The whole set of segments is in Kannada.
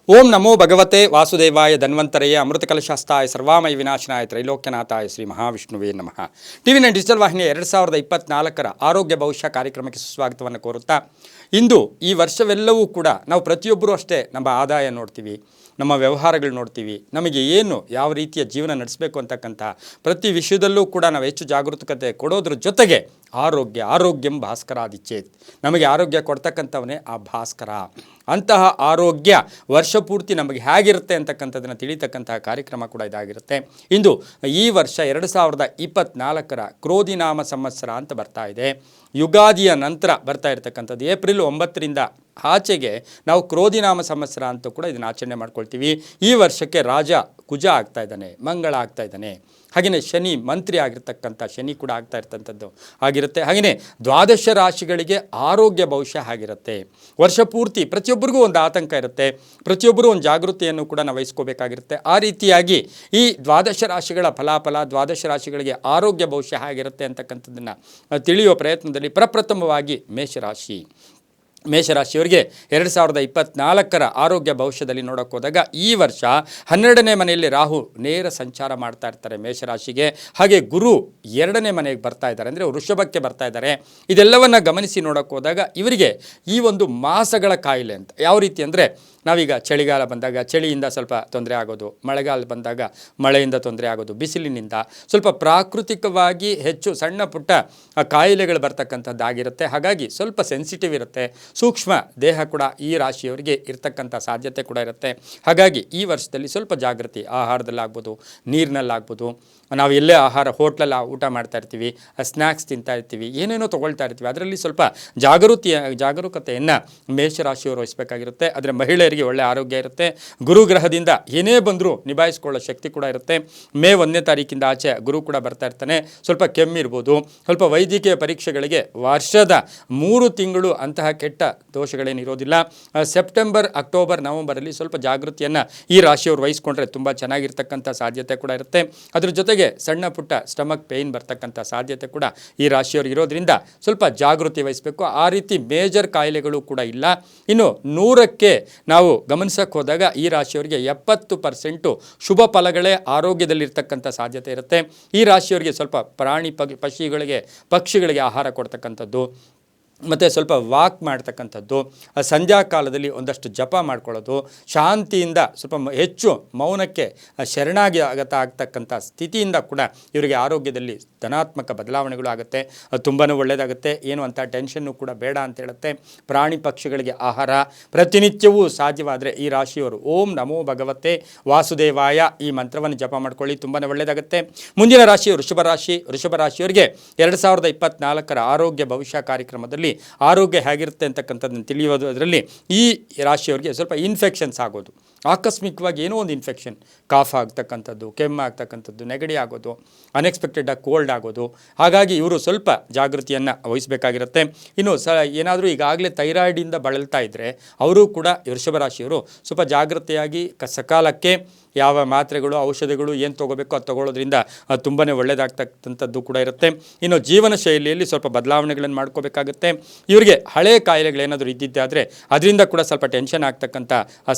ಓಂ ನಮೋ ಭಗವತೆ ವಾಸುದೇವಾಯ ಧನ್ವಂತರೆಯ ಅಮೃತಕಲಶಾಸ್ತಾಯ ಸರ್ವಾಮಯ ವಿನಾಶನಾಯ ತ್ರೈಲೋಕ್ಯನಾಥಾಯ ಶ್ರೀ ಮಹಾವಿಷ್ಣುವೇ ನಮಃ. ಟಿವಿ9 ಡಿಜಿಟಲ್ ವಾಹಿನಿಯ 2024 ಆರೋಗ್ಯ ಭವಿಷ್ಯ ಕಾರ್ಯಕ್ರಮಕ್ಕೆ ಸುಸ್ವಾಗತವನ್ನು ಕೋರುತ್ತಾ, ಇಂದು ಈ ವರ್ಷವೆಲ್ಲವೂ ಕೂಡ ನಾವು ಪ್ರತಿಯೊಬ್ಬರೂ ಅಷ್ಟೇ ನಮ್ಮ ಆದಾಯ ನೋಡ್ತೀವಿ, ನಮ್ಮ ವ್ಯವಹಾರಗಳು ನೋಡ್ತೀವಿ, ನಮಗೆ ಏನು ಯಾವ ರೀತಿಯ ಜೀವನ ನಡೆಸಬೇಕು ಅಂತಕ್ಕಂಥ ಪ್ರತಿ ವಿಷಯದಲ್ಲೂ ಕೂಡ ನಾವು ಹೆಚ್ಚು ಜಾಗರೂಕತೆ ಕೊಡೋದ್ರ ಜೊತೆಗೆ ಆರೋಗ್ಯಂ ಭಾಸ್ಕರಾದಿಚ್ಛೇತ್, ನಮಗೆ ಆರೋಗ್ಯ ಕೊಡ್ತಕ್ಕಂಥವನೇ ಆ ಭಾಸ್ಕರ. ಅಂತಹ ಆರೋಗ್ಯ ವರ್ಷ ಪೂರ್ತಿ ನಮಗೆ ಹೇಗಿರುತ್ತೆ ಅಂತಕ್ಕಂಥದ್ದನ್ನು ತಿಳಿತಕ್ಕಂತಹ ಕಾರ್ಯಕ್ರಮ ಕೂಡ ಇದಾಗಿರುತ್ತೆ. ಇಂದು ಈ ವರ್ಷ 2024 ಕ್ರೋಧಿನಾಮ ಸಂವತ್ಸರ ಅಂತ ಬರ್ತಾ ಇದೆ. ಯುಗಾದಿಯ ನಂತರ ಬರ್ತಾ ಇರತಕ್ಕಂಥದ್ದು ಏಪ್ರಿಲ್ 9ರಿಂದ ಆಚೆಗೆ ನಾವು ಕ್ರೋಧಿನಾಮ ಸಂವತ್ಸರ ಅಂತ ಕೂಡ ಇದನ್ನು ಆಚರಣೆ ಮಾಡ್ಕೊಳ್ತೀವಿ. ಈ ವರ್ಷಕ್ಕೆ ರಾಜ ಕುಜ ಆಗ್ತಾ ಇದ್ದಾನೆ, ಮಂಗಳ ಆಗ್ತಾ ಇದ್ದಾನೆ, ಹಾಗೆಯೇ ಶನಿ ಮಂತ್ರಿ ಆಗಿರ್ತಕ್ಕಂಥ ಶನಿ ಕೂಡ ಆಗ್ತಾ ಇರ್ತಂಥದ್ದು ಆಗಿರುತ್ತೆ. ಹಾಗೆಯೇ ದ್ವಾದಶ ರಾಶಿಗಳಿಗೆ ಆರೋಗ್ಯ ಭವಿಷ್ಯ ಆಗಿರುತ್ತೆ. ವರ್ಷ ಪೂರ್ತಿ ಪ್ರತಿಯೊಬ್ಬರಿಗೂ ಒಂದು ಆತಂಕ ಇರುತ್ತೆ, ಪ್ರತಿಯೊಬ್ಬರೂ ಒಂದು ಜಾಗೃತಿಯನ್ನು ಕೂಡ ನಾವು ವಹಿಸ್ಕೋಬೇಕಾಗಿರುತ್ತೆ. ಆ ರೀತಿಯಾಗಿ ಈ ದ್ವಾದಶ ರಾಶಿಗಳ ಫಲಾಫಲ, ದ್ವಾದಶ ರಾಶಿಗಳಿಗೆ ಆರೋಗ್ಯ ಭವಿಷ್ಯ ಆಗಿರುತ್ತೆ ಅಂತಕ್ಕಂಥದ್ದನ್ನು ತಿಳಿಯುವ ಪ್ರಯತ್ನದಲ್ಲಿ ಪ್ರಪ್ರಥಮವಾಗಿ ಮೇಷರಾಶಿಯವರಿಗೆ 2024 ಆರೋಗ್ಯ ಭವಿಷ್ಯದಲ್ಲಿ ನೋಡೋಕೆ ಹೋದಾಗ ಈ ವರ್ಷ 12ನೇ ಮನೆಯಲ್ಲಿ ರಾಹು ನೇರ ಸಂಚಾರ ಮಾಡ್ತಾ ಇರ್ತಾರೆ ಮೇಷರಾಶಿಗೆ. ಹಾಗೆ ಗುರು 2ನೇ ಮನೆಗೆ ಬರ್ತಾ ಇದ್ದಾರೆ, ಅಂದರೆ ವೃಷಭಕ್ಕೆ ಬರ್ತಾ ಇದ್ದಾರೆ. ಇದೆಲ್ಲವನ್ನು ಗಮನಿಸಿ ನೋಡೋಕೆ ಹೋದಾಗ ಇವರಿಗೆ ಈ ಒಂದು ಮಾಸಗಳ ಕಾಯಿಲೆ ಅಂತ ಯಾವ ರೀತಿ ಅಂದರೆ, ನಾವೀಗ ಚಳಿಗಾಲ ಬಂದಾಗ ಚಳಿಯಿಂದ ಸ್ವಲ್ಪ ತೊಂದರೆ ಆಗೋದು, ಮಳೆಗಾಲ ಬಂದಾಗ ಮಳೆಯಿಂದ ತೊಂದರೆ ಆಗೋದು, ಬಿಸಿಲಿನಿಂದ ಸ್ವಲ್ಪ ಪ್ರಾಕೃತಿಕವಾಗಿ ಹೆಚ್ಚು ಸಣ್ಣ ಪುಟ್ಟ ಕಾಯಿಲೆಗಳು ಬರ್ತಕ್ಕಂಥದ್ದಾಗಿರುತ್ತೆ. ಹಾಗಾಗಿ ಸ್ವಲ್ಪ ಸೆನ್ಸಿಟಿವ್ ಇರುತ್ತೆ, ಸೂಕ್ಷ್ಮ ದೇಹ ಕೂಡ ಈ ರಾಶಿಯವರಿಗೆ ಇರ್ತಕ್ಕಂಥ ಸಾಧ್ಯತೆ ಕೂಡ ಇರುತ್ತೆ. ಹಾಗಾಗಿ ಈ ವರ್ಷದಲ್ಲಿ ಸ್ವಲ್ಪ ಜಾಗೃತಿ, ಆಹಾರದಲ್ಲಾಗ್ಬೋದು, ನೀರಿನಲ್ಲಾಗ್ಬೋದು, ನಾವು ಎಲ್ಲೇ ಆಹಾರ ಹೋಟ್ಲಲ್ಲಿ ಊಟ ಮಾಡ್ತಾ ಇರ್ತೀವಿ, ಸ್ನ್ಯಾಕ್ಸ್ ತಿಂತಾ ಇರ್ತೀವಿ, ಏನೇನೋ ತೊಗೊಳ್ತಾ ಇರ್ತೀವಿ, ಅದರಲ್ಲಿ ಸ್ವಲ್ಪ ಜಾಗರೂಕತೆಯನ್ನು ಮೇಷರಾಶಿಯವರು ವಹಿಸಬೇಕಾಗಿರುತ್ತೆ. ಆದರೆ ಮಹಿಳೆಯರಿಗೆ ಒಳ್ಳೆಯ ಆರೋಗ್ಯ ಇರುತ್ತೆ. ಗುರುಗ್ರಹದಿಂದ ಏನೇ ಬಂದರೂ ನಿಭಾಯಿಸ್ಕೊಳ್ಳೋ ಶಕ್ತಿ ಕೂಡ ಇರುತ್ತೆ. ಮೇ 1ನೇ ತಾರೀಕಿಂದ ಆಚೆ ಗುರು ಕೂಡ ಬರ್ತಾ ಇರ್ತಾನೆ. ಸ್ವಲ್ಪ ಕೆಮ್ಮಿರ್ಬೋದು, ಸ್ವಲ್ಪ ವೈದ್ಯಕೀಯ ಪರೀಕ್ಷೆಗಳಿಗೆ ವರ್ಷದ 3 ತಿಂಗಳು ಅಂತಹ ಕೆಟ್ಟ ದೋಷಗಳೇನಿರೋದಿಲ್ಲ. ಸೆಪ್ಟೆಂಬರ್, ಅಕ್ಟೋಬರ್, ನವಂಬರಲ್ಲಿ ಸ್ವಲ್ಪ ಜಾಗೃತಿಯನ್ನು ಈ ರಾಶಿಯವರು ವಹಿಸ್ಕೊಂಡ್ರೆ ತುಂಬ ಚೆನ್ನಾಗಿರ್ತಕ್ಕಂಥ ಸಾಧ್ಯತೆ ಕೂಡ ಇರುತ್ತೆ. ಅದ್ರ ಜೊತೆಗೆ ಸಣ್ಣ ಪುಟ್ಟ ಸ್ಟಮಕ್ ಪೇಯ್ನ್ ಬರ್ತಕ್ಕಂಥ ಸಾಧ್ಯತೆ ಕೂಡ ಈ ರಾಶಿಯವರು ಇರೋದ್ರಿಂದ ಸ್ವಲ್ಪ ಜಾಗೃತಿ ವಹಿಸಬೇಕು. ಆ ರೀತಿ ಮೇಜರ್ ಕಾಯಿಲೆಗಳು ಕೂಡ ಇಲ್ಲ. ಇನ್ನು 100ಕ್ಕೆ ನಾವು ಗಮನಿಸಕ್ಕೆ ಹೋದಾಗ ಈ ರಾಶಿಯವರಿಗೆ 70% ಶುಭ ಫಲಗಳೇ ಆರೋಗ್ಯದಲ್ಲಿರ್ತಕ್ಕಂಥ ಸಾಧ್ಯತೆ ಇರುತ್ತೆ. ಈ ರಾಶಿಯವರಿಗೆ ಸ್ವಲ್ಪ ಪ್ರಾಣಿ ಪಕ್ಷಿಗಳಿಗೆ ಆಹಾರ ಕೊಡ್ತಕ್ಕಂಥದ್ದು, ಮತ್ತು ಸ್ವಲ್ಪ ವಾಕ್ ಮಾಡ್ತಕ್ಕಂಥದ್ದು, ಸಂಧ್ಯಾ ಕಾಲದಲ್ಲಿ ಒಂದಷ್ಟು ಜಪ ಮಾಡ್ಕೊಳ್ಳೋದು, ಶಾಂತಿಯಿಂದ ಸ್ವಲ್ಪ ಹೆಚ್ಚು ಮೌನಕ್ಕೆ ಶರಣಾಗಿ ಆಗ್ತಕ್ಕಂಥ ಸ್ಥಿತಿಯಿಂದ ಕೂಡ ಇವರಿಗೆ ಆರೋಗ್ಯದಲ್ಲಿ ಧನಾತ್ಮಕ ಬದಲಾವಣೆಗಳು ಆಗುತ್ತೆ. ತುಂಬಾ ಒಳ್ಳೆಯದಾಗುತ್ತೆ. ಏನು ಅಂತ ಟೆನ್ಷನ್ನು ಕೂಡ ಬೇಡ ಅಂತ ಹೇಳುತ್ತೆ. ಪ್ರಾಣಿ ಪಕ್ಷಿಗಳಿಗೆ ಆಹಾರ ಪ್ರತಿನಿತ್ಯವೂ ಸಾಧ್ಯವಾದರೆ ಈ ರಾಶಿಯವರು ಓಂ ನಮೋ ಭಗವತೆ ವಾಸುದೇವಾಯ ಈ ಮಂತ್ರವನ್ನು ಜಪ ಮಾಡ್ಕೊಳ್ಳಿ, ತುಂಬಾ ಒಳ್ಳೆಯದಾಗುತ್ತೆ. ಮುಂದಿನ ರಾಶಿ ವೃಷಭ ರಾಶಿಯವರಿಗೆ 2024 ಆರೋಗ್ಯ ಭವಿಷ್ಯ ಕಾರ್ಯಕ್ರಮದಲ್ಲಿ ಆರೋಗ್ಯ ಹೇಗಿರುತ್ತೆ ಅಂತಕ್ಕಂಥದ್ದನ್ನು ತಿಳಿಯೋದರಲ್ಲಿ ಈ ರಾಶಿಯವರಿಗೆ ಸ್ವಲ್ಪ ಇನ್ಫೆಕ್ಷನ್ಸ್ ಆಗೋದು, ಆಕಸ್ಮಿಕವಾಗಿ ಏನೋ ಒಂದು ಇನ್ಫೆಕ್ಷನ್, ಕಾಫ್ ಆಗ್ತಕ್ಕಂಥದ್ದು, ಕೆಮ್ಮು ಆಗ್ತಕ್ಕಂಥದ್ದು, ನೆಗಡಿ ಆಗೋದು, ಅನ್ಎಕ್ಸ್ಪೆಕ್ಟೆಡಾಗಿ ಕೋಲ್ಡ್ ಆಗೋದು. ಹಾಗಾಗಿ ಇವರು ಸ್ವಲ್ಪ ಜಾಗೃತಿಯನ್ನು ವಹಿಸಬೇಕಾಗಿರುತ್ತೆ. ಇನ್ನು ಏನಾದರೂ ಈಗಾಗಲೇ ಥೈರಾಯ್ಡಿಂದ ಬಳಲ್ತಾ ಇದ್ದರೆ ಅವರು ಕೂಡ ವೃಷಭ ರಾಶಿಯವರು ಸ್ವಲ್ಪ ಜಾಗೃತಿಯಾಗಿ ಸಕಾಲಕ್ಕೆ ಯಾವ ಮಾತ್ರೆಗಳು, ಔಷಧಿಗಳು ಏನು ತೊಗೋಬೇಕು ಅದು ತೊಗೊಳ್ಳೋದ್ರಿಂದ ತುಂಬಾ ಒಳ್ಳೆಯದಾಗ್ತಕ್ಕಂಥದ್ದು ಕೂಡ ಇರುತ್ತೆ. ಇನ್ನು ಜೀವನ ಶೈಲಿಯಲ್ಲಿ ಸ್ವಲ್ಪ ಬದಲಾವಣೆಗಳನ್ನು ಮಾಡ್ಕೋಬೇಕಾಗುತ್ತೆ. ಇವರಿಗೆ ಹಳೆಯ ಕಾಯಿಲೆಗಳೇನಾದರೂ ಇದ್ದಿದ್ದಾದರೆ ಅದರಿಂದ ಕೂಡ ಸ್ವಲ್ಪ ಟೆನ್ಷನ್ ಆಗ್ತಕ್ಕಂಥ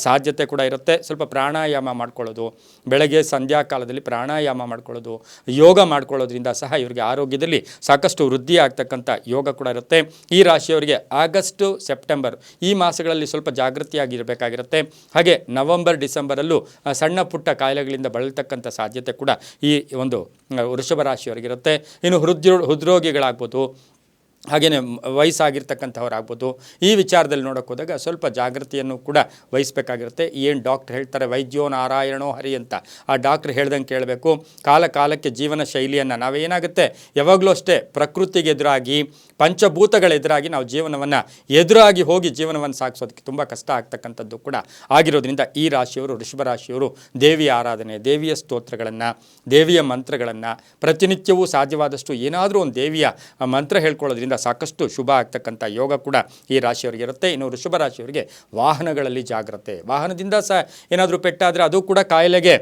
ಸಾಧ್ಯತೆ ಕೂಡ ಇರುತ್ತೆ. ಸ್ವಲ್ಪ ಪ್ರಾಣಾಯಾಮ ಮಾಡ್ಕೊಳ್ಳೋದು, ಬೆಳಗ್ಗೆ ಸಂಧ್ಯಾ ಕಾಲದಲ್ಲಿ ಪ್ರಾಣಾಯಾಮ ಮಾಡ್ಕೊಳ್ಳೋದು, ಯೋಗ ಮಾಡ್ಕೊಳ್ಳೋದ್ರಿಂದ ಸಹ ಇವರಿಗೆ ಆರೋಗ್ಯದಲ್ಲಿ ಸಾಕಷ್ಟು ವೃದ್ಧಿ ಆಗ್ತಕ್ಕಂಥ ಯೋಗ ಕೂಡ ಇರುತ್ತೆ. ಈ ರಾಶಿಯವರಿಗೆ ಆಗಸ್ಟ್, ಸೆಪ್ಟೆಂಬರ್ ಈ ಮಾಸಗಳಲ್ಲಿ ಸ್ವಲ್ಪ ಜಾಗೃತಿಯಾಗಿರಬೇಕಾಗಿರುತ್ತೆ. ಹಾಗೆ ನವಂಬರ್, ಡಿಸೆಂಬರಲ್ಲೂ ಸಣ್ಣ ಪುಟ್ಟ ಕಾಯಿಲೆಗಳಿಂದ ಬಳಲ್ತಕ್ಕಂಥ ಸಾಧ್ಯತೆ ಕೂಡ ಈ ಒಂದು ವೃಷಭ ರಾಶಿಯವರಿಗಿರುತ್ತೆ. ಇನ್ನು ಹೃದ್ರೋಗಿಗಳಾಗ್ಬೋದು, ಹಾಗೆಯೇ ವಯಸ್ಸಾಗಿರ್ತಕ್ಕಂಥವ್ರಾಗ್ಬೋದು, ಈ ವಿಚಾರದಲ್ಲಿ ನೋಡೋಕೆ ಹೋದಾಗ ಸ್ವಲ್ಪ ಜಾಗೃತಿಯನ್ನು ಕೂಡ ವಹಿಸಬೇಕಾಗಿರುತ್ತೆ. ಏನು ಡಾಕ್ಟ್ರ್ ಹೇಳ್ತಾರೆ, ವೈದ್ಯೋ ನಾರಾಯಣೋ ಹರಿ ಅಂತ, ಆ ಡಾಕ್ಟ್ರ್ ಹೇಳ್ದಂಗೆ ಕೇಳಬೇಕು. ಕಾಲಕ್ಕೆ ಜೀವನ ಶೈಲಿಯನ್ನು ನಾವೇನಾಗುತ್ತೆ ಯಾವಾಗಲೂ ಅಷ್ಟೇ ಪ್ರಕೃತಿಗೆ ಎದುರಾಗಿ, ಪಂಚಭೂತಗಳೆದುರಾಗಿ ನಾವು ಜೀವನವನ್ನು ಎದುರಾಗಿ ಹೋಗಿ ಜೀವನವನ್ನು ಸಾಗಿಸೋದಕ್ಕೆ ತುಂಬ ಕಷ್ಟ ಆಗ್ತಕ್ಕಂಥದ್ದು ಕೂಡ ಆಗಿರೋದ್ರಿಂದ ಈ ರಾಶಿಯವರು, ವೃಷಭ ರಾಶಿಯವರು ದೇವಿಯ ಆರಾಧನೆ, ದೇವಿಯ ಸ್ತೋತ್ರಗಳನ್ನು, ದೇವಿಯ ಮಂತ್ರಗಳನ್ನು ಪ್ರತಿನಿತ್ಯವೂ ಸಾಧ್ಯವಾದಷ್ಟು ಏನಾದರೂ ಒಂದು ದೇವಿಯ ಮಂತ್ರ ಹೇಳ್ಕೊಳ್ಳೋದ್ರಿಂದ ಇರೋದ್ರಿಂದ ಸಾಕಷ್ಟು ಶುಭ ಆಗ್ತಕ್ಕಂಥ ಯೋಗ ಕೂಡ ಈ ರಾಶಿಯವರಿಗೆ ಇರುತ್ತೆ. ಇನ್ನು ವೃಷಭ ರಾಶಿಯವರಿಗೆ ವಾಹನಗಳಲ್ಲಿ ಜಾಗ್ರತೆ, ವಾಹನದಿಂದ ಸಹ ಏನಾದರೂ ಪೆಟ್ಟಾದರೆ ಅದು ಕೂಡ ಕಾಯಿಲೆಗೆ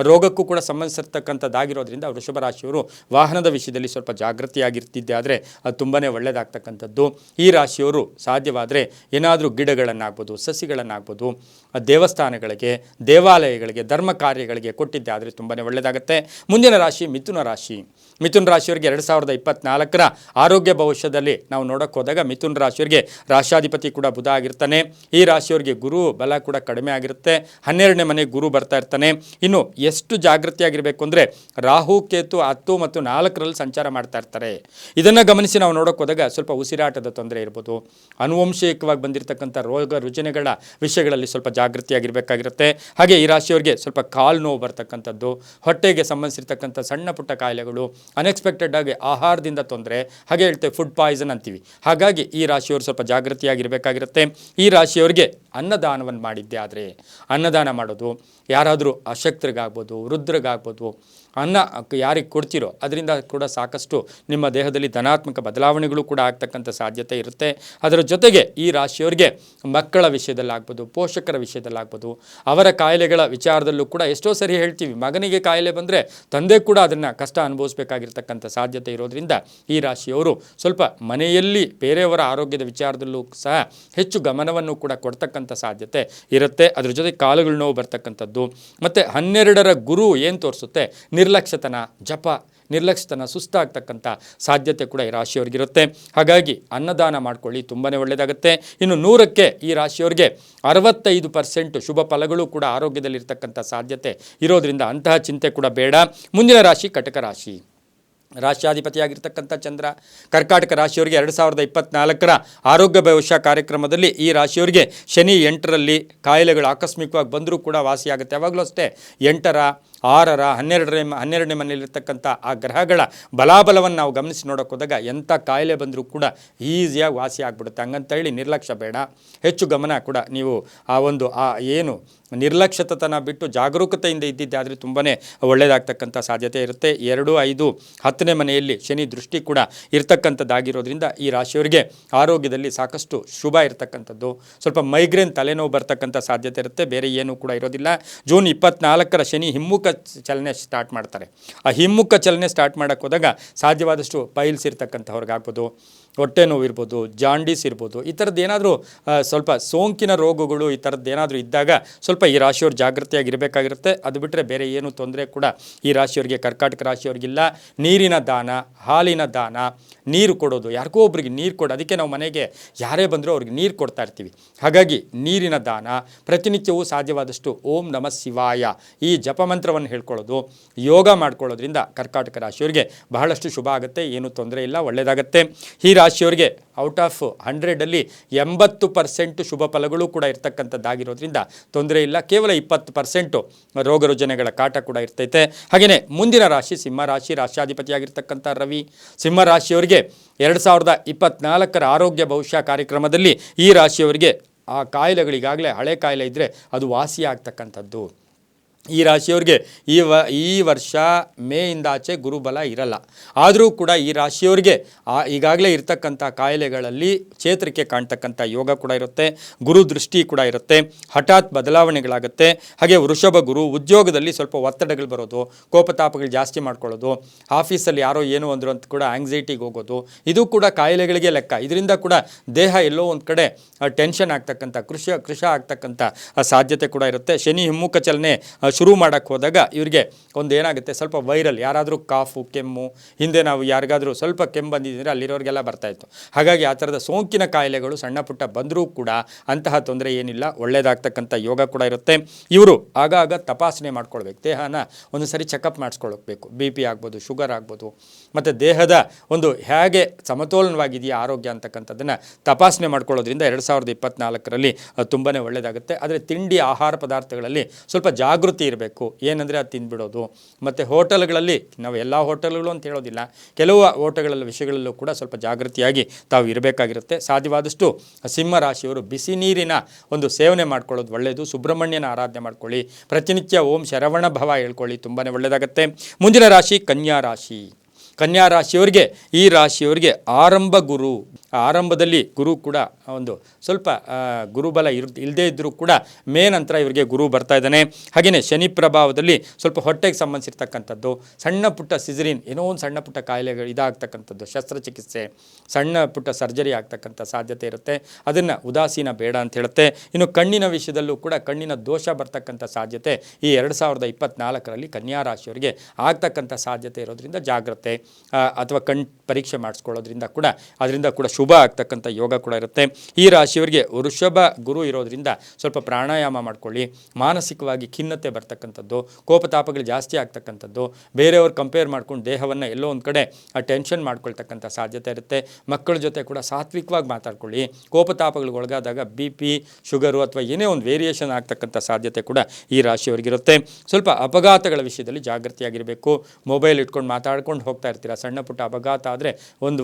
ರೋಗಕ್ಕೂ ಕೂಡ ಸಂಬಂಧಿಸಿರ್ತಕ್ಕಂಥದ್ದಾಗಿರೋದ್ರಿಂದ ವೃಷಭ ರಾಶಿಯವರು ವಾಹನದ ವಿಷಯದಲ್ಲಿ ಸ್ವಲ್ಪ ಜಾಗೃತಿಯಾಗಿರ್ತಿದ್ದೆ ಆದರೆ ಅದು ತುಂಬಾ ಒಳ್ಳೆಯದಾಗ್ತಕ್ಕಂಥದ್ದು. ಈ ರಾಶಿಯವರು ಸಾಧ್ಯವಾದರೆ ಏನಾದರೂ ಗಿಡಗಳನ್ನಾಗ್ಬೋದು, ಸಸಿಗಳನ್ನಾಗ್ಬೋದು, ದೇವಸ್ಥಾನಗಳಿಗೆ, ದೇವಾಲಯಗಳಿಗೆ, ಧರ್ಮ ಕಾರ್ಯಗಳಿಗೆ ಕೊಟ್ಟಿದ್ದೆ ಆದರೆ ತುಂಬಾ ಒಳ್ಳೆಯದಾಗುತ್ತೆ. ಮುಂದಿನ ರಾಶಿ ಮಿಥುನ ರಾಶಿ. ಮಿಥುನ ರಾಶಿಯವರಿಗೆ 2024 ಆರೋಗ್ಯ ಭವಿಷ್ಯದಲ್ಲಿ ನಾವು ನೋಡೋಕೆ ಹೋದಾಗ ಮಿಥುನ ರಾಶಿಯವರಿಗೆ ರಾಶಾಧಿಪತಿ ಕೂಡ ಬುಧ ಆಗಿರ್ತಾನೆ. ಈ ರಾಶಿಯವರಿಗೆ ಗುರು ಬಲ ಕೂಡ ಕಡಿಮೆ ಆಗಿರುತ್ತೆ. 12ನೇ ಮನೆಗೆ ಗುರು ಬರ್ತಾ ಇರ್ತಾನೆ. ಇನ್ನು ಎಷ್ಟು ಜಾಗೃತಿಯಾಗಿರಬೇಕು ಅಂದರೆ ರಾಹು ಕೇತು 10 ಮತ್ತು 4ರಲ್ಲಿ ಸಂಚಾರ ಮಾಡ್ತಾ ಇರ್ತಾರೆ. ಇದನ್ನು ಗಮನಿಸಿ ನಾವು ನೋಡೋಕೆ ಹೋದಾಗ ಸ್ವಲ್ಪ ಉಸಿರಾಟದ ತೊಂದರೆ ಇರ್ಬೋದು, ಆನುವಂಶಿಕವಾಗಿ ಬಂದಿರತಕ್ಕಂಥ ರೋಗ ರುಜಿನಗಳ ವಿಷಯಗಳಲ್ಲಿ ಸ್ವಲ್ಪ ಜಾಗೃತಿಯಾಗಿರಬೇಕಾಗಿರುತ್ತೆ. ಹಾಗೆ ಈ ರಾಶಿಯವರಿಗೆ ಸ್ವಲ್ಪ ಕಾಲು ನೋವು ಬರ್ತಕ್ಕಂಥದ್ದು, ಹೊಟ್ಟೆಗೆ ಸಂಬಂಧಿಸಿರ್ತಕ್ಕಂಥ ಸಣ್ಣ ಪುಟ್ಟ ಕಾಯಿಲೆಗಳು, ಅನ್ಎಕ್ಸ್ಪೆಕ್ಟೆಡ್ ಆಗಿ ಆಹಾರದಿಂದ ತೊಂದರೆ, ಹಾಗೆ ಹೇಳ್ತೇವೆ ಫುಡ್ ಪಾಯ್ಸನ್ ಅಂತೀವಿ. ಹಾಗಾಗಿ ಈ ರಾಶಿಯವರು ಸ್ವಲ್ಪ ಜಾಗೃತಿಯಾಗಿರಬೇಕಾಗಿರುತ್ತೆ. ಈ ರಾಶಿಯವರಿಗೆ ಅನ್ನದಾನವನ್ನು ಮಾಡಿದ್ದೆ ಆದರೆ ಅನ್ನದಾನ ಮಾಡೋದು, ಯಾರಾದರೂ ಅಶಕ್ತರಿಗಾಗ್ಬೋದು, ವೃದ್ಧರಿಗಾಗ್ಬೋದು, ಅನ್ನ ಯಾರಿಗೆ ಕೊಡ್ತಿರೋ ಅದರಿಂದ ಕೂಡ ಸಾಕಷ್ಟು ನಿಮ್ಮ ದೇಹದಲ್ಲಿ ಧನಾತ್ಮಕ ಬದಲಾವಣೆಗಳು ಕೂಡ ಆಗ್ತಕ್ಕಂಥ ಸಾಧ್ಯತೆ ಇರುತ್ತೆ. ಅದರ ಜೊತೆಗೆ ಈ ರಾಶಿಯವರಿಗೆ ಮಕ್ಕಳ ವಿಷಯದಲ್ಲಾಗ್ಬೋದು, ಪೋಷಕರ ವಿಷಯದಲ್ಲಾಗ್ಬೋದು, ಅವರ ಕಾಯಿಲೆಗಳ ವಿಚಾರದಲ್ಲೂ ಕೂಡ ಎಷ್ಟೋ ಸರಿ ಹೇಳ್ತೀವಿ, ಮಗನಿಗೆ ಕಾಯಿಲೆ ಬಂದರೆ ತಂದೆ ಕೂಡ ಅದನ್ನು ಕಷ್ಟ ಅನುಭವಿಸಬೇಕಾಗಿರ್ತಕ್ಕಂಥ ಸಾಧ್ಯತೆ ಇರೋದ್ರಿಂದ ಈ ರಾಶಿಯವರು ಸ್ವಲ್ಪ ಮನೆಯಲ್ಲಿ ಬೇರೆಯವರ ಆರೋಗ್ಯದ ವಿಚಾರದಲ್ಲೂ ಸಹ ಹೆಚ್ಚು ಗಮನವನ್ನು ಕೂಡ ಕೊಡ್ತಕ್ಕಂಥ ಸಾಧ್ಯತೆ ಇರುತ್ತೆ. ಅದ್ರ ಜೊತೆ ಕಾಲುಗಳು ನೋವು ಬರ್ತಕ್ಕಂಥದ್ದು, ಮತ್ತು 12ರ ಗುರು ಏನು ತೋರಿಸುತ್ತೆ ನಿರ್ಲಕ್ಷ್ಯತನ, ಜಪ ನಿರ್ಲಕ್ಷ್ಯತನ, ಸುಸ್ತಾಗ್ತಕ್ಕಂಥ ಸಾಧ್ಯತೆ ಕೂಡ ಈ ರಾಶಿಯವ್ರಿಗಿರುತ್ತೆ. ಹಾಗಾಗಿ ಅನ್ನದಾನ ಮಾಡ್ಕೊಳ್ಳಿ, ತುಂಬಾ ಒಳ್ಳೆಯದಾಗುತ್ತೆ. ಇನ್ನು 100ಕ್ಕೆ ಈ ರಾಶಿಯವರಿಗೆ 65% ಶುಭ ಫಲಗಳು ಕೂಡ ಆರೋಗ್ಯದಲ್ಲಿರ್ತಕ್ಕಂಥ ಸಾಧ್ಯತೆ ಇರೋದ್ರಿಂದ ಅಂತಹ ಚಿಂತೆ ಕೂಡ ಬೇಡ. ಮುಂದಿನ ರಾಶಿ ಕಟಕ ರಾಶಿ. ರಾಶ್ಯಾಧಿಪತಿಯಾಗಿರ್ತಕ್ಕಂಥ ಚಂದ್ರ ಕರ್ಕಾಟಕ ರಾಶಿಯವರಿಗೆ 2024 ಆರೋಗ್ಯ ಭವಿಷ್ಯ ಕಾರ್ಯಕ್ರಮದಲ್ಲಿ ಈ ರಾಶಿಯವರಿಗೆ ಶನಿ 8ರಲ್ಲಿ ಕಾಯಿಲೆಗಳು ಆಕಸ್ಮಿಕವಾಗಿ ಬಂದರೂ ಕೂಡ ವಾಸಿಯಾಗುತ್ತೆ. ಯಾವಾಗಲೂ ಅಷ್ಟೇ 8ರ 6ರ 12ನೇ ಮನೆಯಲ್ಲಿರ್ತಕ್ಕಂಥ ಆ ಗ್ರಹಗಳ ಬಲಾಬಲವನ್ನು ನಾವು ಗಮನಿಸಿ ನೋಡೋಕೆ ಹೋದಾಗ ಎಂಥ ಕಾಯಿಲೆ ಬಂದರೂ ಕೂಡ ಈಸಿಯಾಗಿ ವಾಸಿ ಆಗಿಬಿಡುತ್ತೆ. ಹಂಗಂತೇಳಿ ನಿರ್ಲಕ್ಷ್ಯ ಬೇಡ, ಹೆಚ್ಚು ಗಮನ ಕೂಡ ನೀವು ಏನು ನಿರ್ಲಕ್ಷ್ಯತನ ಬಿಟ್ಟು ಜಾಗರೂಕತೆಯಿಂದ ಇದ್ದಿದ್ದೆ ಆದರೆ ತುಂಬಾ ಒಳ್ಳೆಯದಾಗ್ತಕ್ಕಂಥ ಸಾಧ್ಯತೆ ಇರುತ್ತೆ. 2, 5, 10ನೇ ಮನೆಯಲ್ಲಿ ಶನಿ ದೃಷ್ಟಿ ಕೂಡ ಇರ್ತಕ್ಕಂಥದ್ದಾಗಿರೋದ್ರಿಂದ ಈ ರಾಶಿಯವರಿಗೆ ಆರೋಗ್ಯದಲ್ಲಿ ಸಾಕಷ್ಟು ಶುಭ ಇರತಕ್ಕಂಥದ್ದು. ಸ್ವಲ್ಪ ಮೈಗ್ರೇನ್ ತಲೆನೋವು ಬರ್ತಕ್ಕಂಥ ಸಾಧ್ಯತೆ ಇರುತ್ತೆ, ಬೇರೆ ಏನೂ ಕೂಡ ಇರೋದಿಲ್ಲ. ಜೂನ್ 24ರ ಶನಿ ಹಿಮ್ಮುಖ ಚಲನೆ ಸ್ಟಾರ್ಟ್ ಮಾಡ್ತಾರೆ. ಆ ಹಿಮ್ಮುಖ ಚಲನೆ ಸ್ಟಾರ್ಟ್ ಮಾಡೋಕ್ಕೆ ಹೋದಾಗ ಸಾಧ್ಯವಾದಷ್ಟು ಪೈಲ್ಸ್ ಇರ್ತಕ್ಕಂಥವ್ರಿಗಾಗ್ಬೋದು, ಹೊಟ್ಟೆ ನೋವು ಇರ್ಬೋದು, ಜಾಂಡೀಸ್ ಇರ್ಬೋದು, ಈ ಥರದ್ದು ಏನಾದರೂ ಸ್ವಲ್ಪ ಸೋಂಕಿನ ರೋಗಗಳು ಈ ಥರದ್ದು ಏನಾದರೂ ಇದ್ದಾಗ ಸ್ವಲ್ಪ ಈ ರಾಶಿಯವ್ರು ಜಾಗೃತಿಯಾಗಿರಬೇಕಾಗಿರುತ್ತೆ. ಅದು ಬಿಟ್ಟರೆ ಬೇರೆ ಏನೂ ತೊಂದರೆ ಕೂಡ ಈ ರಾಶಿಯವರಿಗೆ ಕರ್ಕಾಟಕ ರಾಶಿಯವ್ರಿಗಿಲ್ಲ. ನೀರಿನ ದಾನ, ಹಾಲಿನ ದಾನ, ನೀರು ಕೊಡೋದು, ಯಾರಿಗೋ ಒಬ್ರಿಗೆ ನೀರು ಕೊಡೋದು, ಅದಕ್ಕೆ ನಾವು ಮನೆಗೆ ಯಾರೇ ಬಂದರೂ ಅವ್ರಿಗೆ ನೀರು ಕೊಡ್ತಾ ಇರ್ತೀವಿ. ಹಾಗಾಗಿ ನೀರಿನ ದಾನ, ಪ್ರತಿನಿತ್ಯವೂ ಸಾಧ್ಯವಾದಷ್ಟು ಓಂ ನಮಃ ಶಿವಾಯ ಈ ಜಪಮಂತ್ರವನ್ನು ಹೇಳ್ಕೊಳ್ಳೋದು, ಯೋಗ ಮಾಡ್ಕೊಳ್ಳೋದ್ರಿಂದ ಕರ್ಕಾಟಕ ರಾಶಿಯವರಿಗೆ ಬಹಳಷ್ಟು ಶುಭ ಆಗುತ್ತೆ, ಏನೂ ತೊಂದರೆ ಇಲ್ಲ, ಒಳ್ಳೆಯದಾಗತ್ತೆ. ಈ ರಾಶಿಯವರಿಗೆ ಔಟ್ ಆಫ್ 100ಲ್ಲಿ 80% ಶುಭ ಫಲಗಳು ಕೂಡ ಇರ್ತಕ್ಕಂಥದ್ದಾಗಿರೋದ್ರಿಂದ ತೊಂದರೆ ಇಲ್ಲ. ಕೇವಲ 20% ರೋಗ ರುಜಿನಗಳ ಕಾಟ ಕೂಡ ಇರ್ತೈತೆ. ಹಾಗೆಯೇ ಮುಂದಿನ ರಾಶಿ ಸಿಂಹ ರಾಶಿ. ರಾಶ್ಯಾಧಿಪತಿಯಾಗಿರ್ತಕ್ಕಂಥ ರವಿ ಸಿಂಹ ರಾಶಿಯವರಿಗೆ 2024 ಆರೋಗ್ಯ ಭವಿಷ್ಯ ಕಾರ್ಯಕ್ರಮದಲ್ಲಿ ಈ ರಾಶಿಯವರಿಗೆ ಆ ಕಾಯಿಲೆಗಳಿಗಾಗಲೇ ಹಳೆ ಕಾಯಿಲೆ ಇದ್ದರೆ ಅದು ವಾಸಿಯಾಗ್ತಕ್ಕಂಥದ್ದು. ಈ ರಾಶಿಯವರಿಗೆ ಈ ವರ್ಷ ಮೇಯಿಂದ ಆಚೆ ಗುರುಬಲ ಇರಲ್ಲ. ಆದರೂ ಕೂಡ ಈ ರಾಶಿಯವರಿಗೆ ಈಗಾಗಲೇ ಇರ್ತಕ್ಕಂಥ ಕಾಯಿಲೆಗಳಲ್ಲಿ ಚೇತರಿಕೆ ಕಾಣ್ತಕ್ಕಂಥ ಯೋಗ ಕೂಡ ಇರುತ್ತೆ, ಗುರು ದೃಷ್ಟಿ ಕೂಡ ಇರುತ್ತೆ, ಹಠಾತ್ ಬದಲಾವಣೆಗಳಾಗುತ್ತೆ. ಹಾಗೆ ವೃಷಭ ಗುರು ಉದ್ಯೋಗದಲ್ಲಿ ಸ್ವಲ್ಪ ಒತ್ತಡಗಳು ಬರೋದು, ಕೋಪತಾಪಗಳು ಜಾಸ್ತಿ ಮಾಡ್ಕೊಳ್ಳೋದು, ಆಫೀಸಲ್ಲಿ ಯಾರೋ ಏನೋ ಅಂದರು ಅಂತ ಕೂಡ ಆಂಗ್ಸೈಟಿಗೆ ಹೋಗೋದು, ಇದು ಕೂಡ ಕಾಯಿಲೆಗಳಿಗೆ ಲೆಕ್ಕ. ಇದರಿಂದ ಕೂಡ ದೇಹ ಎಲ್ಲೋ ಒಂದು ಕಡೆ ಟೆನ್ಷನ್ ಆಗ್ತಕ್ಕಂಥ ಕೃಶ ಆಗ್ತಕ್ಕಂಥ ಸಾಧ್ಯತೆ ಕೂಡ ಇರುತ್ತೆ. ಶನಿ ಹಿಮ್ಮುಖ ಚಲನೆ ಶುರು ಮಾಡೋಕ್ಕೆ ಹೋದಾಗ ಇವರಿಗೆ ಒಂದು ಏನಾಗುತ್ತೆ, ಸ್ವಲ್ಪ ವೈರಲ್ ಯಾರಾದರೂ ಕಾಫು ಕೆಮ್ಮು, ಹಿಂದೆ ನಾವು ಯಾರಿಗಾದರೂ ಸ್ವಲ್ಪ ಕೆಮ್ಮು ಬಂದಿದ್ದರೆ ಅಲ್ಲಿರೋರಿಗೆಲ್ಲ ಬರ್ತಾಯಿತ್ತು. ಹಾಗಾಗಿ ಆ ಥರದ ಸೋಂಕಿನ ಕಾಯಿಲೆಗಳು ಸಣ್ಣ ಪುಟ್ಟ ಬಂದರೂ ಕೂಡ ಅಂತಹ ತೊಂದರೆ ಏನಿಲ್ಲ, ಒಳ್ಳೆಯದಾಗ್ತಕ್ಕಂಥ ಯೋಗ ಕೂಡ ಇರುತ್ತೆ. ಇವರು ಆಗಾಗ ತಪಾಸಣೆ ಮಾಡ್ಕೊಳ್ಬೇಕು, ದೇಹನ ಒಂದು ಸರಿ ಚೆಕಪ್ ಮಾಡಿಸ್ಕೊಳ್ಬೇಕು. BP ಆಗ್ಬೋದು, ಶುಗರ್ ಆಗ್ಬೋದು, ಮತ್ತು ದೇಹದ ಒಂದು ಹೇಗೆ ಸಮತೋಲನವಾಗಿದೆಯಾ ಆರೋಗ್ಯ ಅಂತಕ್ಕಂಥದ್ದನ್ನು ತಪಾಸಣೆ ಮಾಡ್ಕೊಳ್ಳೋದ್ರಿಂದ 2024ರಲ್ಲಿ ತುಂಬಾ ಒಳ್ಳೆಯದಾಗುತ್ತೆ. ಆದರೆ ತಿಂಡಿ ಆಹಾರ ಪದಾರ್ಥಗಳಲ್ಲಿ ಸ್ವಲ್ಪ ಜಾಗೃತಿ ಇರಬೇಕು. ಏನಂದರೆ ಅದು ತಿಂದ್ಬಿಡೋದು. ಮತ್ತು ಹೋಟೆಲ್ಗಳಲ್ಲಿ, ನಾವು ಎಲ್ಲ ಹೋಟೆಲ್ಗಳು ಅಂತ ಹೇಳೋದಿಲ್ಲ, ಕೆಲವು ಹೋಟೆಲ್ಗಳ ವಿಷಯಗಳಲ್ಲೂ ಕೂಡ ಸ್ವಲ್ಪ ಜಾಗೃತಿಯಾಗಿ ತಾವು ಇರಬೇಕಾಗಿರುತ್ತೆ. ಸಾಧ್ಯವಾದಷ್ಟು ಸಿಂಹ ರಾಶಿಯವರು ಬಿಸಿ ನೀರಿನ ಒಂದು ಸೇವನೆ ಮಾಡ್ಕೊಳ್ಳೋದು ಒಳ್ಳೆಯದು. ಸುಬ್ರಹ್ಮಣ್ಯನ ಆರಾಧನೆ ಮಾಡ್ಕೊಳ್ಳಿ, ಪ್ರತಿನಿತ್ಯ ಓಂ ಶರವಣ ಭವ ಹೇಳ್ಕೊಳ್ಳಿ, ತುಂಬಾ ಒಳ್ಳೆಯದಾಗುತ್ತೆ. ಮುಂದಿನ ರಾಶಿ ಕನ್ಯಾ ರಾಶಿ. ಕನ್ಯಾ ರಾಶಿಯವರಿಗೆ ಈ ರಾಶಿಯವರಿಗೆ ಆರಂಭ ಗುರು ಆರಂಭದಲ್ಲಿ ಗುರು ಕೂಡ ಒಂದು ಸ್ವಲ್ಪ ಗುರುಬಲ ಇಲ್ಲದೇ ಇದ್ದರೂ ಕೂಡ ಮೇ ನಂತರ ಇವರಿಗೆ ಗುರು ಬರ್ತಾ ಇದ್ದಾನೆ. ಹಾಗೆಯೇ ಶನಿ ಪ್ರಭಾವದಲ್ಲಿ ಸ್ವಲ್ಪ ಹೊಟ್ಟೆಗೆ ಸಂಬಂಧಿಸಿರ್ತಕ್ಕಂಥದ್ದು, ಸಣ್ಣ ಪುಟ್ಟ ಸಿಜರಿನ್, ಏನೋ ಒಂದು ಸಣ್ಣ ಪುಟ್ಟ ಕಾಯಿಲೆಗಳು ಇದಾಗ್ತಕ್ಕಂಥದ್ದು, ಶಸ್ತ್ರಚಿಕಿತ್ಸೆ, ಸಣ್ಣ ಪುಟ್ಟ ಸರ್ಜರಿ ಆಗ್ತಕ್ಕಂಥ ಸಾಧ್ಯತೆ ಇರುತ್ತೆ. ಅದನ್ನು ಉದಾಸೀನ ಬೇಡ ಅಂತ ಹೇಳುತ್ತೆ. ಇನ್ನು ಕಣ್ಣಿನ ವಿಷಯದಲ್ಲೂ ಕೂಡ ಕಣ್ಣಿನ ದೋಷ ಬರ್ತಕ್ಕಂಥ ಸಾಧ್ಯತೆ ಈ 2024ರಲ್ಲಿ ಕನ್ಯಾ ರಾಶಿಯವರಿಗೆ ಆಗ್ತಕ್ಕಂಥ ಸಾಧ್ಯತೆ ಇರೋದ್ರಿಂದ ಜಾಗ್ರತೆ, ಅಥವಾ ಕಣ್ ಪರೀಕ್ಷೆ ಮಾಡಿಸ್ಕೊಳ್ಳೋದ್ರಿಂದ ಕೂಡ ಅದರಿಂದ ಕೂಡ ಶುಭ ಆಗ್ತಕ್ಕಂಥ ಯೋಗ ಕೂಡ ಇರುತ್ತೆ. ಈ ರಾಶಿಯವರಿಗೆ ವೃಷಭ ಗುರು ಇರೋದ್ರಿಂದ ಸ್ವಲ್ಪ ಪ್ರಾಣಾಯಾಮ ಮಾಡ್ಕೊಳ್ಳಿ. ಮಾನಸಿಕವಾಗಿ ಖಿನ್ನತೆ ಬರ್ತಕ್ಕಂಥದ್ದು, ಕೋಪತಾಪಗಳು ಜಾಸ್ತಿ ಆಗ್ತಕ್ಕಂಥದ್ದು, ಬೇರೆಯವ್ರು ಕಂಪೇರ್ ಮಾಡ್ಕೊಂಡು ದೇಹವನ್ನು ಎಲ್ಲೋ ಒಂದು ಕಡೆ ಟೆನ್ಷನ್ ಮಾಡ್ಕೊಳ್ತಕ್ಕಂಥ ಸಾಧ್ಯತೆ ಇರುತ್ತೆ. ಮಕ್ಕಳ ಜೊತೆ ಕೂಡ ಸಾತ್ವಿಕವಾಗಿ ಮಾತಾಡ್ಕೊಳ್ಳಿ. ಕೋಪತಾಪಗಳಿಗೆ ಒಳಗಾದಾಗ BP, ಶುಗರು ಅಥವಾ ಏನೇ ಒಂದು ವೇರಿಯೇಷನ್ ಆಗ್ತಕ್ಕಂಥ ಸಾಧ್ಯತೆ ಕೂಡ ಈ ರಾಶಿಯವರಿಗಿರುತ್ತೆ. ಸ್ವಲ್ಪ ಅಪಘಾತಗಳ ವಿಷಯದಲ್ಲಿ ಜಾಗೃತಿಯಾಗಿರಬೇಕು. ಮೊಬೈಲ್ ಇಟ್ಕೊಂಡು ಮಾತಾಡ್ಕೊಂಡು ಹೋಗ್ತಾ ಇರ್ತೀರ, ಸಣ್ಣ ಪುಟ್ಟ ಅಪಘಾತ ಆದರೆ ಒಂದು